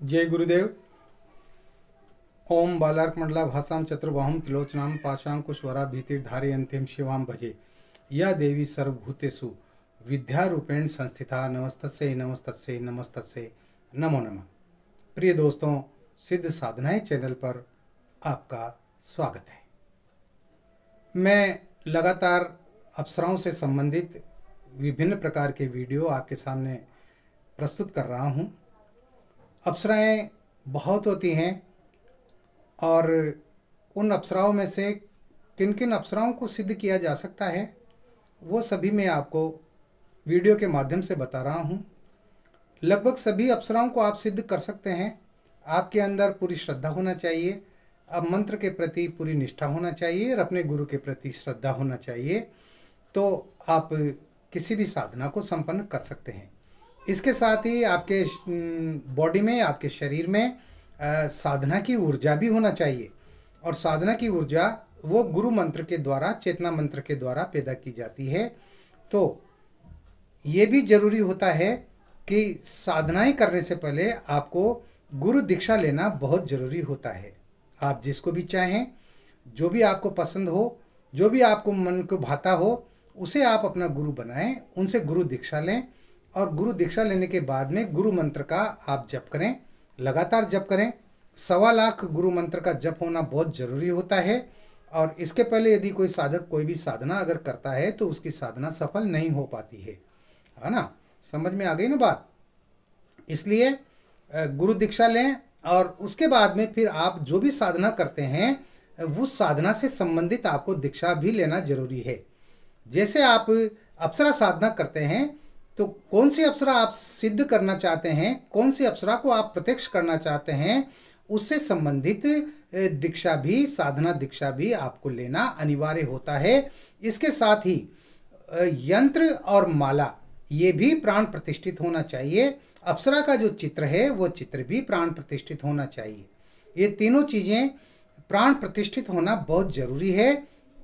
जय गुरुदेव। ओम बालार्क मंडला भाषाम चतुर्बाहुम त्रिलोचनाम पाशांकुशवरा भीतिर्धारयन्तीं शिवाम भजे। या देवी सर्वभूतेषु विद्यारूपेण संस्थिता। नमस्तस्यै नमस्तस्यै नमस्तस्यै नमो नमः। प्रिय दोस्तों, सिद्ध साधनाएं चैनल पर आपका स्वागत है। मैं लगातार अप्सराओं से संबंधित विभिन्न प्रकार के वीडियो आपके सामने प्रस्तुत कर रहा हूं। अप्सराएं बहुत होती हैं और उन अप्सराओं में से किन किन अप्सराओं को सिद्ध किया जा सकता है वो सभी मैं आपको वीडियो के माध्यम से बता रहा हूं। लगभग सभी अप्सराओं को आप सिद्ध कर सकते हैं। आपके अंदर पूरी श्रद्धा होना चाहिए, अब मंत्र के प्रति पूरी निष्ठा होना चाहिए और अपने गुरु के प्रति श्रद्धा होना चाहिए, तो आप किसी भी साधना को संपन्न कर सकते हैं। इसके साथ ही आपके बॉडी में, आपके शरीर में साधना की ऊर्जा भी होना चाहिए। और साधना की ऊर्जा वो गुरु मंत्र के द्वारा, चेतना मंत्र के द्वारा पैदा की जाती है। तो ये भी जरूरी होता है कि साधनाएं करने से पहले आपको गुरु दीक्षा लेना बहुत ज़रूरी होता है। आप जिसको भी चाहें, जो भी आपको पसंद हो, जो भी आपको मन को भाता हो, उसे आप अपना गुरु बनाएं, उनसे गुरु दीक्षा लें। और गुरु दीक्षा लेने के बाद में गुरु मंत्र का आप जप करें, लगातार जप करें। 1.25 लाख गुरु मंत्र का जप होना बहुत ज़रूरी होता है। और इसके पहले यदि कोई साधक कोई भी साधना अगर करता है तो उसकी साधना सफल नहीं हो पाती है ना। समझ में आ गई ना बात। इसलिए गुरु दीक्षा लें और उसके बाद में फिर आप जो भी साधना करते हैं उस साधना से संबंधित आपको दीक्षा भी लेना जरूरी है। जैसे आप अप्सरा साधना करते हैं तो कौन सी अप्सरा आप सिद्ध करना चाहते हैं, कौन सी अप्सरा को आप प्रत्यक्ष करना चाहते हैं, उससे संबंधित दीक्षा भी, साधना दीक्षा भी आपको लेना अनिवार्य होता है। इसके साथ ही यंत्र और माला ये भी प्राण प्रतिष्ठित होना चाहिए। अप्सरा का जो चित्र है वो चित्र भी प्राण प्रतिष्ठित होना चाहिए। ये तीनों चीज़ें प्राण प्रतिष्ठित होना बहुत ज़रूरी है,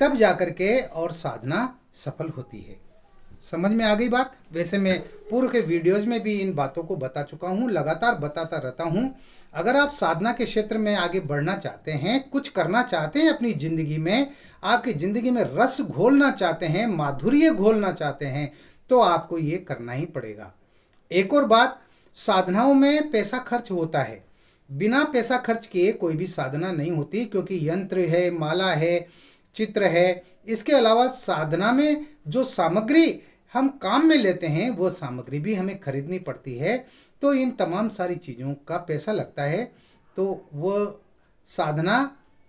तब जाकर के और साधना सफल होती है। समझ में आ गई बात। वैसे मैं पूर्व के वीडियोज़ में भी इन बातों को बता चुका हूँ, लगातार बताता रहता हूँ। अगर आप साधना के क्षेत्र में आगे बढ़ना चाहते हैं, कुछ करना चाहते हैं अपनी ज़िंदगी में, आपकी ज़िंदगी में रस घोलना चाहते हैं, माधुर्य घोलना चाहते हैं, तो आपको ये करना ही पड़ेगा। एक और बात, साधनाओं में पैसा खर्च होता है। बिना पैसा खर्च किए कोई भी साधना नहीं होती, क्योंकि यंत्र है, माला है, चित्र है। इसके अलावा साधना में जो सामग्री हम काम में लेते हैं वो सामग्री भी हमें खरीदनी पड़ती है। तो इन तमाम सारी चीज़ों का पैसा लगता है। तो वो साधना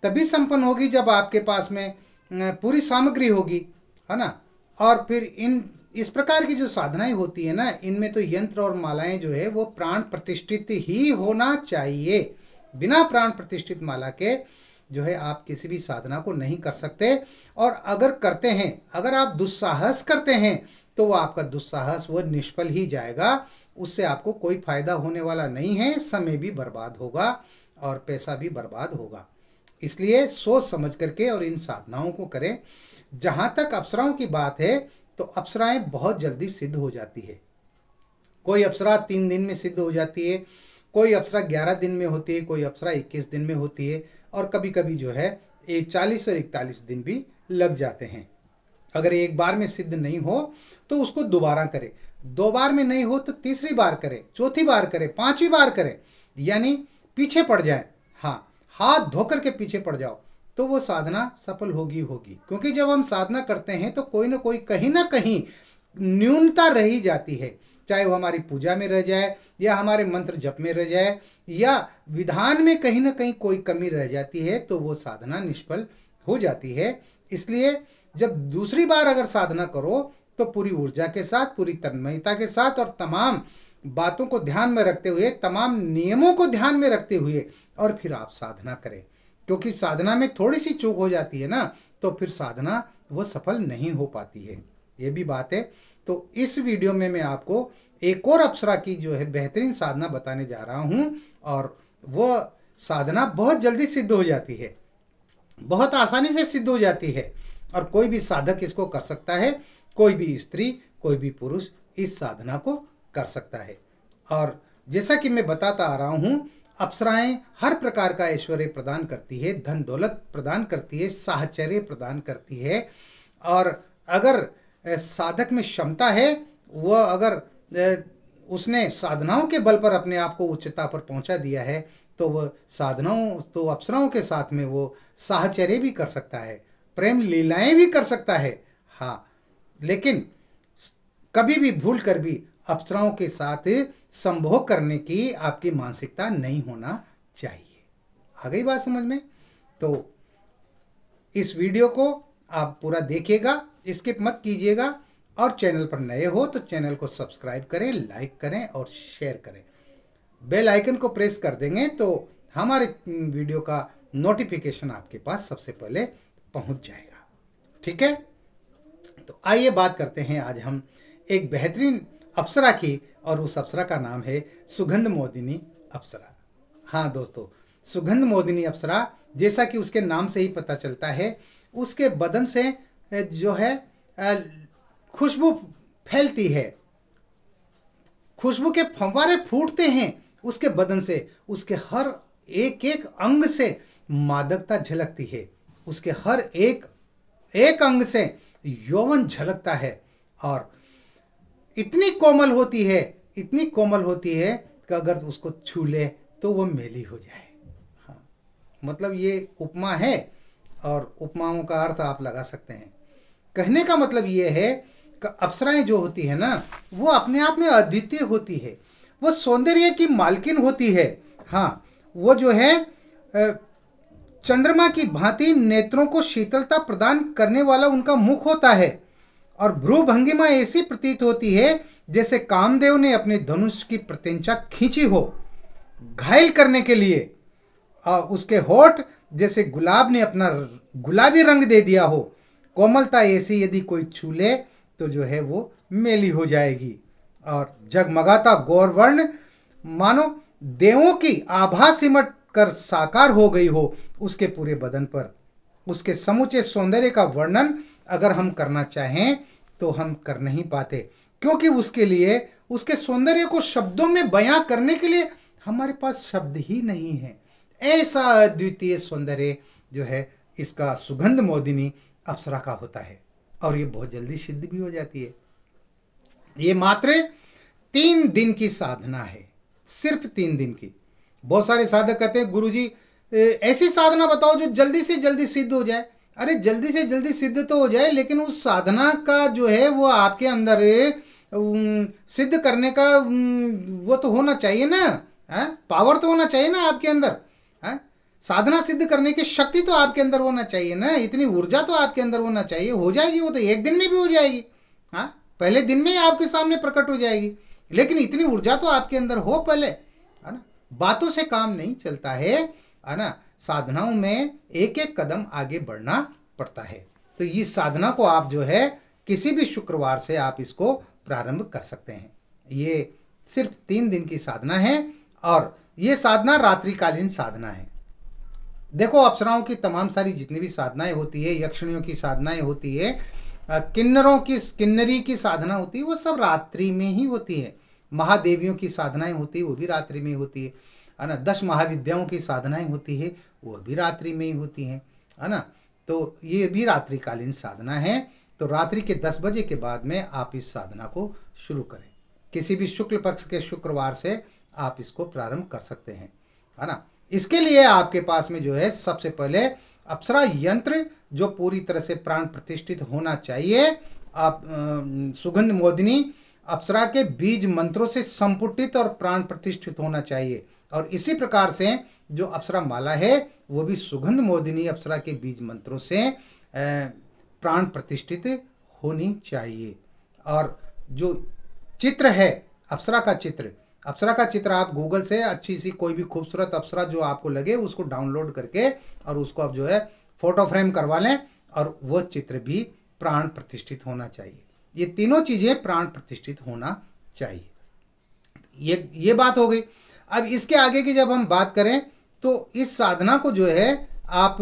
तभी संपन्न होगी जब आपके पास में पूरी सामग्री होगी, है ना। और फिर इस प्रकार की जो साधनाएं होती है ना, इनमें तो यंत्र और मालाएं जो है वो प्राण प्रतिष्ठित ही होना चाहिए। बिना प्राण प्रतिष्ठित माला के जो है आप किसी भी साधना को नहीं कर सकते। और अगर करते हैं, अगर आप दुस्साहस करते हैं तो वो आपका दुस्साहस वो निष्फल ही जाएगा। उससे आपको कोई फायदा होने वाला नहीं है, समय भी बर्बाद होगा और पैसा भी बर्बाद होगा। इसलिए सोच समझ करके और इन साधनाओं को करें। जहाँ तक अप्सराओं की बात है तो अप्सराएं बहुत जल्दी सिद्ध हो जाती है। कोई अप्सरा 3 दिन में सिद्ध हो जाती है, कोई अप्सरा 11 दिन में होती है, कोई अप्सरा 21 दिन में होती है, और कभी कभी जो है 40 और 41 दिन भी लग जाते हैं। अगर एक बार में सिद्ध नहीं हो तो उसको दोबारा करें, 2 बार में नहीं हो तो तीसरी बार करें, चौथी बार करें, 5वीं बार करें, यानी पीछे पड़ जाए। हाँ, हाथ धोकर के पीछे पड़ जाओ तो वो साधना सफल होगी। क्योंकि जब हम साधना करते हैं तो कोई ना कोई, कहीं ना कहीं न्यूनता रह ही जाती है। चाहे वो हमारी पूजा में रह जाए, या हमारे मंत्र जप में रह जाए, या विधान में कहीं ना कहीं कोई कमी रह जाती है, तो वो साधना निष्फल हो जाती है। इसलिए जब दूसरी बार अगर साधना करो तो पूरी ऊर्जा के साथ, पूरी तन्मयता के साथ और तमाम बातों को ध्यान में रखते हुए, तमाम नियमों को ध्यान में रखते हुए और फिर आप साधना करें। क्योंकि साधना में थोड़ी सी चूक हो जाती है ना, तो फिर साधना वो सफल नहीं हो पाती है। ये भी बात है। तो इस वीडियो में मैं आपको एक और अप्सरा की जो है बेहतरीन साधना बताने जा रहा हूँ, और वो साधना बहुत जल्दी सिद्ध हो जाती है, बहुत आसानी से सिद्ध हो जाती है। और कोई भी साधक इसको कर सकता है, कोई भी स्त्री, कोई भी पुरुष इस साधना को कर सकता है। और जैसा कि मैं बताता आ रहा हूँ, अप्सराएं हर प्रकार का ऐश्वर्य प्रदान करती है, धन दौलत प्रदान करती है, साहचर्य प्रदान करती है। और अगर साधक में क्षमता है, वह अगर उसने साधनाओं के बल पर अपने आप को उच्चता पर पहुंचा दिया है, तो वह तो अप्सराओं के साथ में वो साहचर्य भी कर सकता है, प्रेम लीलाएं भी कर सकता है। हाँ, लेकिन कभी भी भूल कर भी अप्सराओं के साथ संभोग करने की आपकी मानसिकता नहीं होना चाहिए। आ गई बात समझ में? तो इस वीडियो को आप पूरा देखिएगा, स्किप मत कीजिएगा, और चैनल पर नए हो तो चैनल को सब्सक्राइब करें, लाइक करें और शेयर करें। बेल आइकन को प्रेस कर देंगे तो हमारे वीडियो का नोटिफिकेशन आपके पास सबसे पहले पहुंच जाएगा। ठीक है, तो आइए बात करते हैं आज हम एक बेहतरीन अप्सरा की, और उस अप्सरा का नाम है सुगंध मोदिनी अप्सरा। हाँ दोस्तों, सुगंध मोदिनी अप्सरा, जैसा कि उसके नाम से ही पता चलता है, उसके बदन से जो है खुशबू फैलती है, खुशबू के फव्वारे फूटते हैं उसके बदन से, उसके हर एक एक अंग से मादकता झलकती है, उसके हर एक एक अंग से यौवन झलकता है, और इतनी कोमल होती है, इतनी कोमल होती है कि अगर उसको छू ले तो वो मेली हो जाए। हाँ, मतलब ये उपमा है, और उपमाओं का अर्थ आप लगा सकते हैं। कहने का मतलब ये है कि अप्सराएं जो होती है ना, वो अपने आप में अद्वितीय होती है, वो सौंदर्य की मालकिन होती है। हाँ, वो जो है चंद्रमा की भांति नेत्रों को शीतलता प्रदान करने वाला उनका मुख होता है, और भ्रू भंगिमा ऐसी प्रतीत होती है जैसे कामदेव ने अपने धनुष की प्रत्यंचा खींची हो घायल करने के लिए, और उसके होठ जैसे गुलाब ने अपना गुलाबी रंग दे दिया हो। कोमलता ऐसी यदि कोई छू ले तो जो है वो मेली हो जाएगी, और जगमगाता गौरवर्ण मानो देवों की आभा सिमट कर साकार हो गई हो उसके पूरे बदन पर। उसके समूचे सौंदर्य का वर्णन अगर हम करना चाहें तो हम कर नहीं पाते, क्योंकि उसके लिए, उसके सौंदर्य को शब्दों में बयां करने के लिए हमारे पास शब्द ही नहीं है। ऐसा अद्वितीय सौंदर्य जो है इसका सुगंध मोदिनी अप्सरा का होता है, और ये बहुत जल्दी सिद्ध भी हो जाती है। ये मात्र 3 दिन की साधना है, सिर्फ 3 दिन की। बहुत सारे साधक कहते हैं गुरुजी ऐसी साधना बताओ जो जल्दी से जल्दी सिद्ध हो जाए। अरे जल्दी से जल्दी सिद्ध तो हो जाए, लेकिन उस साधना का जो है वो आपके अंदर सिद्ध करने का वो तो होना चाहिए ना, पावर तो होना चाहिए ना आपके अंदर। साधना सिद्ध करने की शक्ति तो आपके अंदर होना चाहिए ना, इतनी ऊर्जा तो आपके अंदर होना चाहिए। हो जाएगी वो तो एक दिन में भी हो जाएगी, हाँ, पहले दिन में ही आपके सामने प्रकट हो जाएगी, लेकिन इतनी ऊर्जा तो आपके अंदर हो पहले, है ना। बातों से काम नहीं चलता है ना, साधनाओं में एक एक कदम आगे बढ़ना पड़ता है। तो इस साधना को आप जो है किसी भी शुक्रवार से आप इसको प्रारंभ कर सकते हैं। ये सिर्फ 3 दिन की साधना है, और ये साधना रात्रिकालीन साधना है। देखो, अप्सराओं की तमाम सारी जितनी भी साधनाएं होती है, यक्षिणियों की साधनाएं होती है, किन्नरी की साधना होती है, वो सब रात्रि में ही होती है। महादेवियों की साधनाएं होती है, वो भी रात्रि में होती है ना। 10 महाविद्याओं की साधनाएं होती है, वो भी रात्रि में ही होती हैं, है ना। तो ये भी रात्रिकालीन साधना है। तो रात्रि के 10 बजे के बाद में आप इस साधना को शुरू करें। किसी भी शुक्ल पक्ष के शुक्रवार से आप इसको प्रारंभ कर सकते हैं, है ना। इसके लिए आपके पास में जो है सबसे पहले अप्सरा यंत्र जो पूरी तरह से प्राण प्रतिष्ठित होना चाहिए, आप सुगंध मोदिनी अप्सरा के बीज मंत्रों से संपुटित और प्राण प्रतिष्ठित होना चाहिए। और इसी प्रकार से जो अप्सरा माला है वो भी सुगंध मोदिनी अप्सरा के बीज मंत्रों से प्राण प्रतिष्ठित होनी चाहिए। और जो चित्र है अप्सरा का चित्र आप गूगल से अच्छी सी कोई भी खूबसूरत अप्सरा जो आपको लगे उसको डाउनलोड करके और उसको आप जो है फोटो फ्रेम करवा लें, और वो चित्र भी प्राण प्रतिष्ठित होना चाहिए। ये तीनों चीज़ें प्राण प्रतिष्ठित होना चाहिए। ये बात हो गई। अब इसके आगे की जब हम बात करें तो इस साधना को जो है आप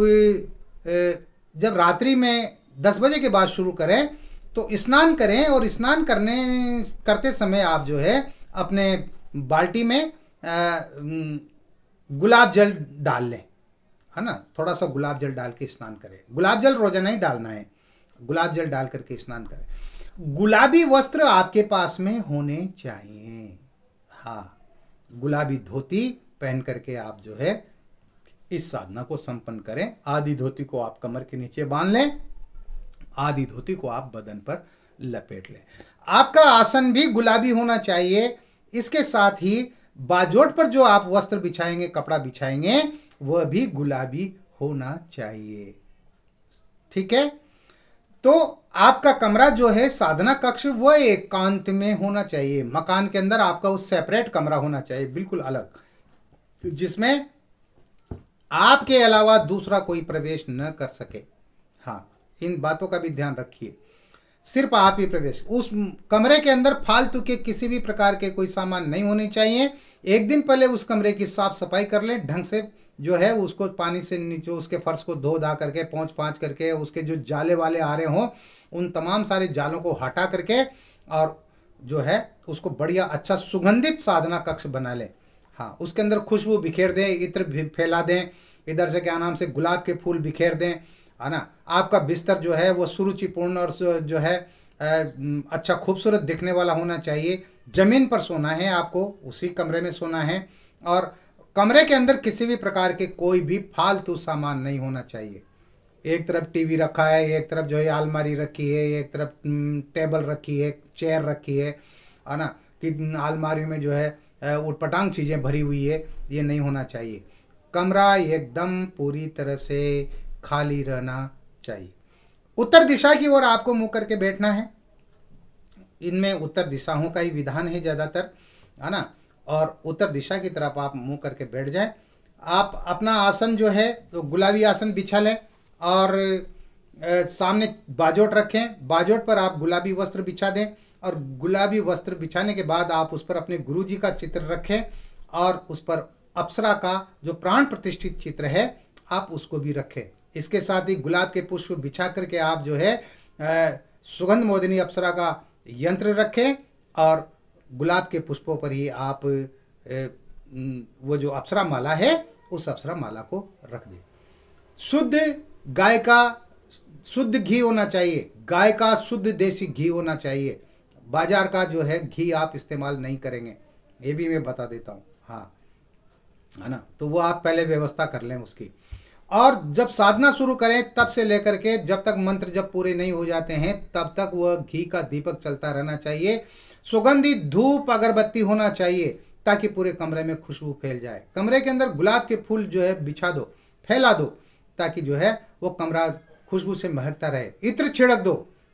जब रात्रि में 10 बजे के बाद शुरू करें तो स्नान करें, और स्नान करते समय आप जो है अपने बाल्टी में गुलाब जल डाल लें, है ना, थोड़ा सा गुलाब जल डाल के स्नान करें। गुलाब जल रोजाना ही डालना है, गुलाब जल डाल करके स्नान करें। गुलाबी वस्त्र आपके पास में होने चाहिए। हाँ, गुलाबी धोती पहन करके आप जो है इस साधना को संपन्न करें। आधी धोती को आप कमर के नीचे बांध लें, आधी धोती को आप बदन पर लपेट लें। आपका आसन भी गुलाबी होना चाहिए। इसके साथ ही बाजोट पर जो आप वस्त्र बिछाएंगे, कपड़ा बिछाएंगे, वह भी गुलाबी होना चाहिए। ठीक है, तो आपका कमरा जो है साधना कक्ष वह एकांत में होना चाहिए। मकान के अंदर आपका उस सेपरेट कमरा होना चाहिए, बिल्कुल अलग, जिसमें आपके अलावा दूसरा कोई प्रवेश न कर सके। हाँ, इन बातों का भी ध्यान रखिए। सिर्फ आप ही प्रवेश, उस कमरे के अंदर फालतू के किसी भी प्रकार के कोई सामान नहीं होने चाहिए। एक दिन पहले उस कमरे की साफ सफाई कर लें, ढंग से जो है उसको पानी से नीचे उसके फर्श को धो धा करके पोंछ पाँच करके, उसके जो जाले वाले आ रहे हों उन तमाम सारे जालों को हटा करके और जो है उसको बढ़िया अच्छा सुगंधित साधना कक्ष बना लें। हाँ, उसके अंदर खुशबू बिखेर दें, इत्र फैला दें, इधर से क्या नाम से गुलाब के फूल बिखेर दें, है ना। आपका बिस्तर जो है वो सुरुचिपूर्ण और जो है अच्छा खूबसूरत दिखने वाला होना चाहिए। ज़मीन पर सोना है, आपको उसी कमरे में सोना है, और कमरे के अंदर किसी भी प्रकार के कोई भी फालतू सामान नहीं होना चाहिए। एक तरफ टीवी रखा है, एक तरफ जो है अलमारी रखी है, एक तरफ टेबल रखी है, चेयर रखी है ना, कि अलमारी में जो है उटपटांग चीज़ें भरी हुई है, ये नहीं होना चाहिए। कमरा एकदम पूरी तरह से खाली रहना चाहिए। उत्तर दिशा की ओर आपको मुंह करके बैठना है। इनमें उत्तर दिशाओं का ही विधान है ज़्यादातर, है ना, और उत्तर दिशा की तरफ आप मुंह करके बैठ जाएं। आप अपना आसन जो है तो गुलाबी आसन बिछा लें और सामने बाजोट रखें। बाजोट पर आप गुलाबी वस्त्र बिछा दें और गुलाबी वस्त्र बिछाने के बाद आप उस पर अपने गुरु जी का चित्र रखें और उस पर अप्सरा का जो प्राण प्रतिष्ठित चित्र है आप उसको भी रखें। इसके साथ ही गुलाब के पुष्प बिछा करके आप जो है सुगंध मोदिनी अप्सरा का यंत्र रखें और गुलाब के पुष्पों पर ही आप वो जो अप्सरा माला है उस अप्सरा माला को रख दें। शुद्ध गाय का शुद्ध घी होना चाहिए, गाय का शुद्ध देसी घी होना चाहिए। बाजार का जो है घी आप इस्तेमाल नहीं करेंगे, ये भी मैं बता देता हूँ। हाँ, है ना, तो वो आप पहले व्यवस्था कर लें उसकी। और जब साधना शुरू करें तब से लेकर के जब तक मंत्र जब पूरे नहीं हो जाते हैं तब तक वह घी का दीपक चलता रहना चाहिए। सुगंधित धूप अगरबत्ती होना चाहिए ताकि पूरे कमरे में खुशबू फैल जाए। कमरे के अंदर गुलाब के फूल जो है बिछा दो, फैला दो, ताकि जो है वो कमरा खुशबू से महकता रहे। इत्र छिड़क दो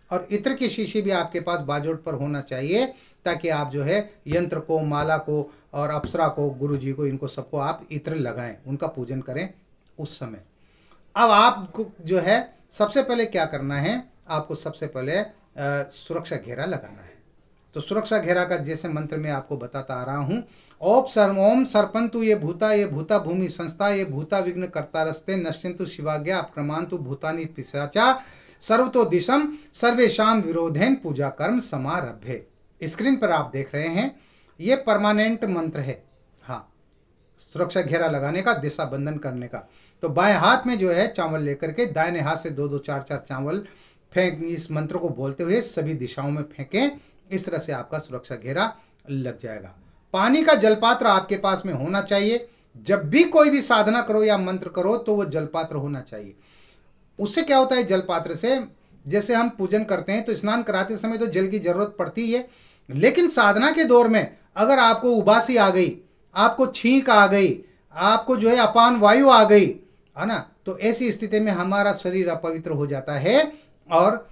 और इत्र की शीशी भी आपके पास बाजोट पर होना चाहिए ताकि आप जो है यंत्र को, माला को और अप्सरा को, गुरु जी को, इनको सबको आप इत्र लगाएं, उनका पूजन करें उस समय। अब आपको जो है सबसे पहले क्या करना है, आपको सबसे पहले सुरक्षा घेरा लगाना है। तो सुरक्षा घेरा का जैसे मंत्र में आपको बताता आ रहा हूँ, ओम सर्पंतु ये भूता भूमि संस्था ये भूता विघ्न कर्ता रस्ते नश्यंतु शिवाज्ञा अप्रमांतु भूतानि पिशाचा सर्वतो दिशम सर्वेशाम विरोधेन पूजा कर्म समारभ्य। स्क्रीन पर आप देख रहे हैं, ये परमानेंट मंत्र है। हाँ, सुरक्षा घेरा लगाने का, दिशा बंधन करने का। तो बाएं हाथ में जो है चावल लेकर के दाहिने हाथ से 2-2 4-4 चावल फेंक, इस मंत्र को बोलते हुए सभी दिशाओं में फेंकें। इस तरह से आपका सुरक्षा घेरा लग जाएगा। पानी का जलपात्र आपके पास में होना चाहिए। जब भी कोई भी साधना करो या मंत्र करो तो वो जलपात्र होना चाहिए। उससे क्या होता है, जलपात्र से जैसे हम पूजन करते हैं तो स्नान कराते समय तो जल की जरूरत पड़ती है, लेकिन साधना के दौर में अगर आपको उबासी आ गई, आपको छींक आ गई, आपको जो है अपान वायु आ गई, है ना, तो ऐसी स्थिति में हमारा शरीर अपवित्र हो जाता है। और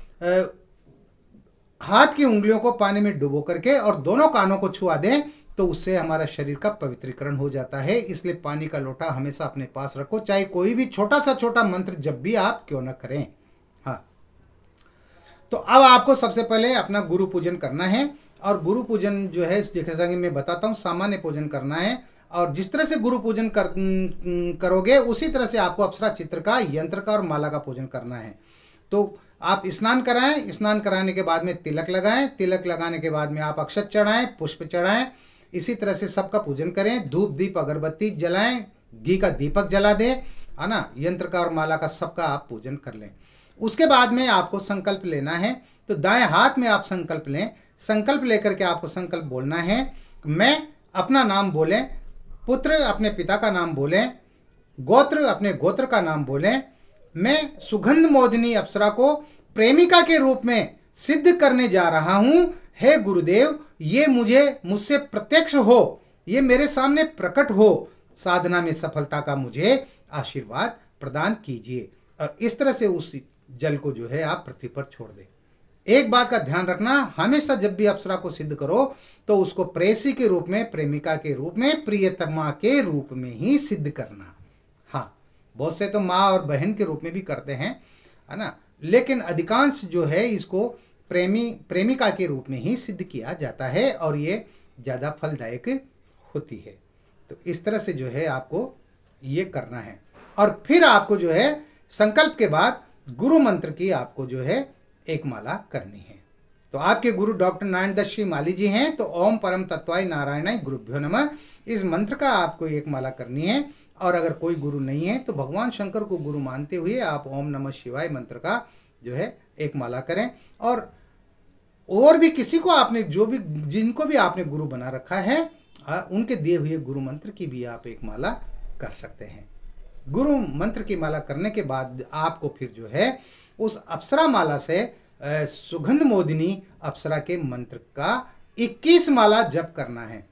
हाथ की उंगलियों को पानी में डुबो करके और दोनों कानों को छुआ दें तो उससे हमारा शरीर का पवित्रीकरण हो जाता है। इसलिए पानी का लोटा हमेशा अपने पास रखो, चाहे कोई भी छोटा सा छोटा मंत्र जब भी आप क्यों ना करें। हाँ, तो अब आपको सबसे पहले अपना गुरु पूजन करना है। और गुरु पूजन जो है जैसा कि मैं बताता हूँ, सामान्य पूजन करना है। और जिस तरह से गुरु पूजन करोगे उसी तरह से आपको अप्सरा चित्र का, यंत्र का और माला का पूजन करना है। तो आप स्नान कराएं, स्नान कराने के बाद में तिलक लगाएं, तिलक लगाने के बाद में आप अक्षत चढ़ाएं, पुष्प चढ़ाएं। इसी तरह से सबका पूजन करें, धूप दीप अगरबत्ती जलाएं, घी का दीपक जला दें, है ना। यंत्र का और माला का सबका आप पूजन कर लें। उसके बाद में आपको संकल्प लेना है। तो दाएं हाथ में आप संकल्प लें। संकल्प लेकर के आपको संकल्प बोलना है। मैं अपना नाम बोलें, पुत्र अपने पिता का नाम बोलें, गोत्र अपने गोत्र का नाम बोलें। मैं सुगंध मोदिनी अप्सरा को प्रेमिका के रूप में सिद्ध करने जा रहा हूं। हे गुरुदेव, ये मुझसे प्रत्यक्ष हो, ये मेरे सामने प्रकट हो, साधना में सफलता का मुझे आशीर्वाद प्रदान कीजिए। और इस तरह से उस जल को जो है आप पृथ्वी पर छोड़ दें। एक बात का ध्यान रखना, हमेशा जब भी अप्सरा को सिद्ध करो तो उसको प्रेयसी के रूप में, प्रेमिका के रूप में, प्रियतमा के रूप में ही सिद्ध करना। हाँ, बहुत से तो माँ और बहन के रूप में भी करते हैं, है ना, लेकिन अधिकांश जो है इसको प्रेमिका के रूप में ही सिद्ध किया जाता है और ये ज़्यादा फलदायक होती है। तो इस तरह से जो है आपको ये करना है। और फिर आपको जो है संकल्प के बाद गुरु मंत्र की आपको जो है एक माला करनी है। तो आपके गुरु डॉक्टर नारायण श्री माली जी हैं। तो ओम परम तत्वाय नारायणाय गुरुभ्यो नमः, इस मंत्र का आपको एक माला करनी है। और अगर कोई गुरु नहीं है तो भगवान शंकर को गुरु मानते हुए आप ओम नमः शिवाय मंत्र का जो है एक माला करें। और भी किसी को आपने जिनको भी आपने गुरु बना रखा है उनके दिए हुए गुरु मंत्र की भी आप एक माला कर सकते हैं। गुरु मंत्र की माला करने के बाद आपको फिर जो है उस अप्सरा माला से सुगंध मोदिनी अप्सरा के मंत्र का 21 माला जप करना है।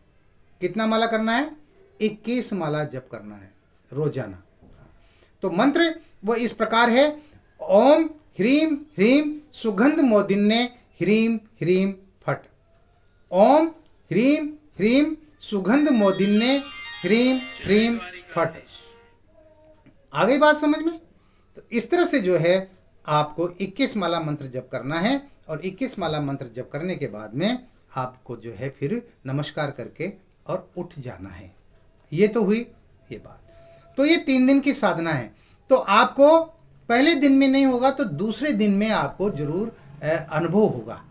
कितना माला करना है? 21 माला जप करना है रोजाना। तो मंत्र वो इस प्रकार है, ओम ह्रीम ह्रीम सुगंध मोदिन्ने ह्रीम ह्रीम फट। ओम ह्रीम ह्रीम सुगंध मोदिन्ने ह्रीम ह्रीम फट। आ गई बात समझ में? तो इस तरह से जो है आपको 21 माला मंत्र जप करना है। और 21 माला मंत्र जप करने के बाद में आपको जो है फिर नमस्कार करके और उठ जाना है। ये तो हुई ये बात। तो ये 3 दिन की साधना है। तो आपको पहले दिन में नहीं होगा तो दूसरे दिन में आपको जरूर अनुभव होगा,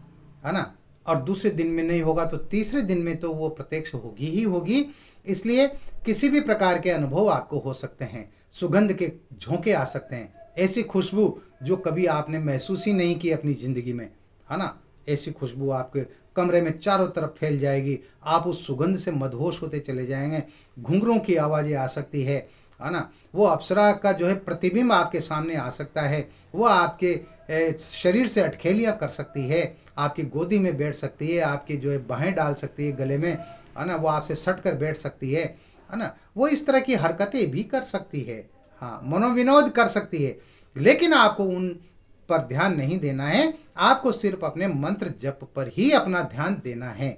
है ना। और दूसरे दिन में नहीं होगा तो तीसरे दिन में तो वो प्रत्यक्ष होगी ही होगी। इसलिए किसी भी प्रकार के अनुभव आपको हो सकते हैं। सुगंध के झोंके आ सकते हैं, ऐसी खुशबू जो कभी आपने महसूस ही नहीं की अपनी ज़िंदगी में, है ना। ऐसी खुशबू आपके कमरे में चारों तरफ फैल जाएगी। आप उस सुगंध से मदहोश होते चले जाएंगे। घुंघरों की आवाज़ें आ सकती है ना। वो अप्सरा का जो है प्रतिबिंब आपके सामने आ सकता है। वो आपके शरीर से अटखेलियाँ कर सकती है, आपकी गोदी में बैठ सकती है, आपकी जो है बाहें डाल सकती है गले में, है ना। वो आपसे सट कर बैठ सकती है ना। वो इस तरह की हरकतें भी कर सकती है, हाँ, मनोविनोद कर सकती है। लेकिन आपको उन पर ध्यान नहीं देना है। आपको सिर्फ अपने मंत्र जप पर ही अपना ध्यान देना है।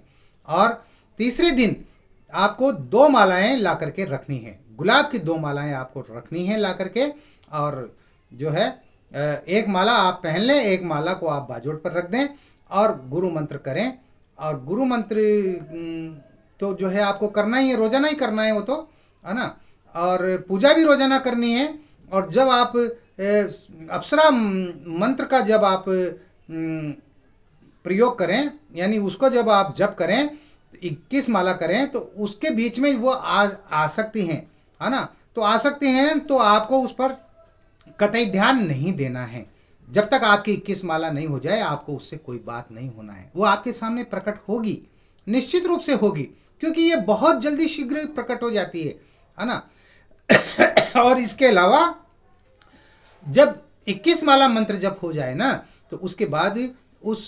और तीसरे दिन आपको 2 मालाएं ला करके रखनी है। गुलाब की 2 मालाएं आपको रखनी है ला करके। और जो है एक माला आप पहन लें, एक माला को आप बाजोट पर रख दें और गुरु मंत्र करें। और गुरु मंत्र तो जो है आपको करना ही है, रोजाना ही करना है वो तो, है ना। और पूजा भी रोजाना करनी है। और जब आप अप्सरा मंत्र का जब आप प्रयोग करें, यानी उसको जब आप जप करें, 21 माला करें, तो उसके बीच में वो आ सकती हैं, है ना। तो आ सकती हैं तो आपको उस पर कतई ध्यान नहीं देना है। जब तक आपकी 21 माला नहीं हो जाए आपको उससे कोई बात नहीं होना है। वो आपके सामने प्रकट होगी, निश्चित रूप से होगी, क्योंकि ये बहुत जल्दी शीघ्र प्रकट हो जाती है ना। और इसके अलावा जब 21 माला मंत्र जप हो जाए ना, तो उसके बाद उस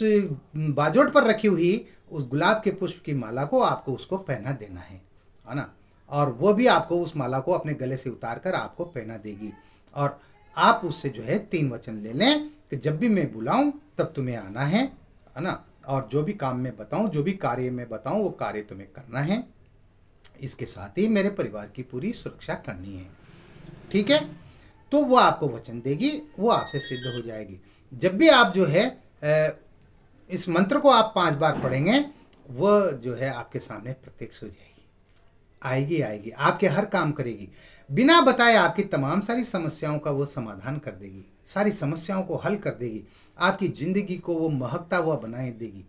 बाजोट पर रखी हुई उस गुलाब के पुष्प की माला को आपको उसको पहना देना है ना। और वो भी आपको उस माला को अपने गले से उतार कर आपको पहना देगी। और आप उससे जो है 3 वचन ले लें कि जब भी मैं बुलाऊं तब तुम्हें आना है ना। और जो भी काम मैं बताऊं, जो भी कार्य मैं बताऊं, वो कार्य तुम्हें करना है। इसके साथ ही मेरे परिवार की पूरी सुरक्षा करनी है, ठीक है। तो वो आपको वचन देगी, वो आपसे सिद्ध हो जाएगी। जब भी आप जो है इस मंत्र को आप 5 बार पढ़ेंगे, वो जो है आपके सामने प्रत्यक्ष हो जाएगी, आएगी, आपके हर काम करेगी। बिना बताए आपकी तमाम सारी समस्याओं का वो समाधान कर देगी, सारी समस्याओं को हल कर देगी। आपकी ज़िंदगी को वो महकता हुआ बनाए देगी,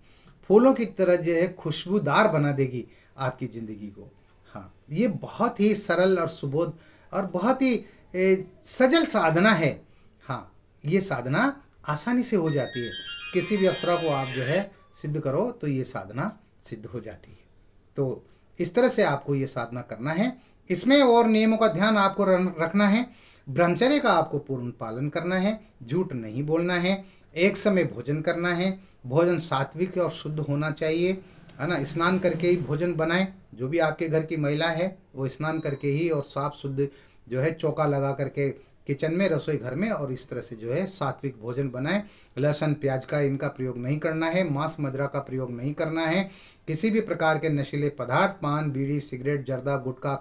फूलों की तरह जो है खुशबूदार बना देगी आपकी ज़िंदगी को। हाँ, ये बहुत ही सरल और सुबोध और बहुत ही सजल साधना है। हाँ, ये साधना आसानी से हो जाती है। किसी भी अप्सरा को आप जो है सिद्ध करो तो ये साधना सिद्ध हो जाती है। तो इस तरह से आपको ये साधना करना है। इसमें और नियमों का ध्यान आपको रखना है। ब्रह्मचर्य का आपको पूर्ण पालन करना है, झूठ नहीं बोलना है, एक समय भोजन करना है, भोजन सात्विक और शुद्ध होना चाहिए, है ना। स्नान करके ही भोजन बनाएं। जो भी आपके घर की महिला है वो स्नान करके ही और साफ शुद्ध जो है चौका लगा करके किचन में, रसोई घर में, और इस तरह से जो है सात्विक भोजन बनाएं। लहसुन प्याज का इनका प्रयोग नहीं करना है, मांस मदिरा का प्रयोग नहीं करना है, किसी भी प्रकार के नशीले पदार्थ, पान, बीड़ी, सिगरेट, जर्दा, गुटखा,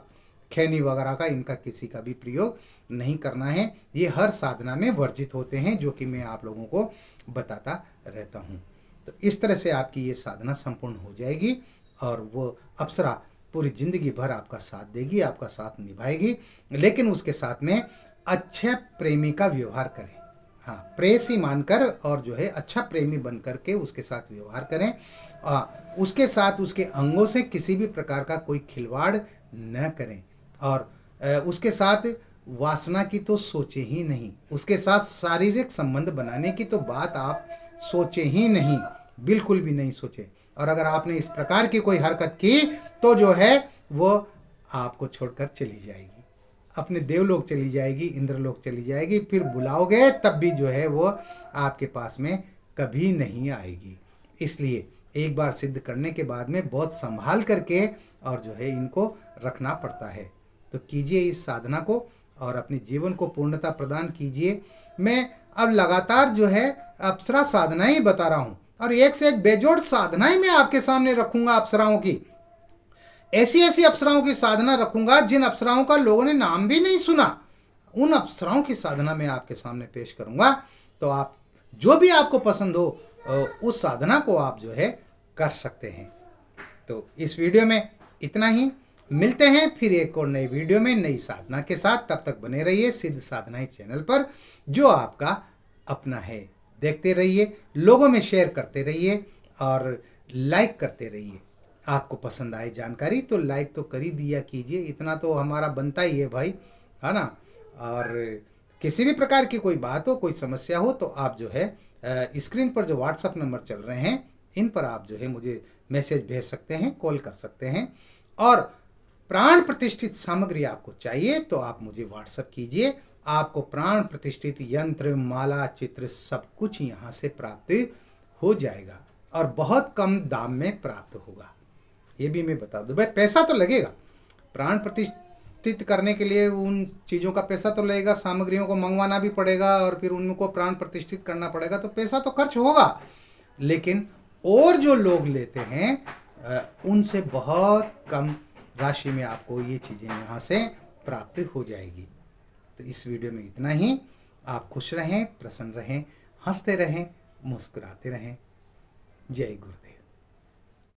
खैनी वगैरह का इनका किसी का भी प्रयोग नहीं करना है। ये हर साधना में वर्जित होते हैं, जो कि मैं आप लोगों को बताता रहता हूँ। तो इस तरह से आपकी ये साधना संपूर्ण हो जाएगी और वो अप्सरा पूरी जिंदगी भर आपका साथ देगी, आपका साथ निभाएगी। लेकिन उसके साथ में अच्छे प्रेमी का व्यवहार करें। हाँ, प्रेयसी मानकर और जो है अच्छा प्रेमी बन करके उसके साथ व्यवहार करें। उसके साथ उसके अंगों से किसी भी प्रकार का कोई खिलवाड़ न करें और उसके साथ वासना की तो सोचे ही नहीं। उसके साथ शारीरिक संबंध बनाने की तो बात आप सोचे ही नहीं, बिल्कुल भी नहीं सोचे। और अगर आपने इस प्रकार की कोई हरकत की तो जो है वो आपको छोड़कर चली जाएगी, अपने देवलोक चली जाएगी, इंद्रलोक चली जाएगी। फिर बुलाओगे तब भी जो है वो आपके पास में कभी नहीं आएगी। इसलिए एक बार सिद्ध करने के बाद में बहुत संभाल करके और जो है इनको रखना पड़ता है। तो कीजिए इस साधना को और अपने जीवन को पूर्णता प्रदान कीजिए। मैं अब लगातार जो है अप्सरा साधनाएं बता रहा हूँ और एक से एक बेजोड़ साधनाएं मैं आपके सामने रखूंगा। अप्सराओं की ऐसी ऐसी अप्सराओं की साधना रखूंगा जिन अप्सराओं का लोगों ने नाम भी नहीं सुना। उन अप्सराओं की साधना मैं आपके सामने पेश करूंगा। तो आप जो भी आपको पसंद हो उस साधना को आप जो है कर सकते हैं। तो इस वीडियो में इतना ही। मिलते हैं फिर एक और नई वीडियो में नई साधना के साथ। तब तक बने रहिए सिद्ध साधनाएं चैनल पर, जो आपका अपना है। देखते रहिए, लोगों में शेयर करते रहिए और लाइक करते रहिए। आपको पसंद आए जानकारी तो लाइक तो कर ही दिया कीजिए, इतना तो हमारा बनता ही है भाई, है ना। और किसी भी प्रकार की कोई बात हो, कोई समस्या हो तो आप जो है स्क्रीन पर जो व्हाट्सएप नंबर चल रहे हैं इन पर आप जो है मुझे मैसेज भेज सकते हैं, कॉल कर सकते हैं। और प्राण प्रतिष्ठित सामग्री आपको चाहिए तो आप मुझे व्हाट्सएप कीजिए। आपको प्राण प्रतिष्ठित यंत्र, माला, चित्र सब कुछ यहाँ से प्राप्त हो जाएगा और बहुत कम दाम में प्राप्त होगा। ये भी मैं बता दूं भाई, पैसा तो लगेगा प्राण प्रतिष्ठित करने के लिए, उन चीज़ों का पैसा तो लगेगा, सामग्रियों को मंगवाना भी पड़ेगा और फिर उनको प्राण प्रतिष्ठित करना पड़ेगा, तो पैसा तो खर्च होगा। लेकिन और जो लोग लेते हैं उनसे बहुत कम राशि में आपको ये चीज़ें यहाँ से प्राप्त हो जाएगी। तो इस वीडियो में इतना ही। आप खुश रहें, प्रसन्न रहें, हंसते रहें, मुस्कुराते रहें। जय गुरुदेव।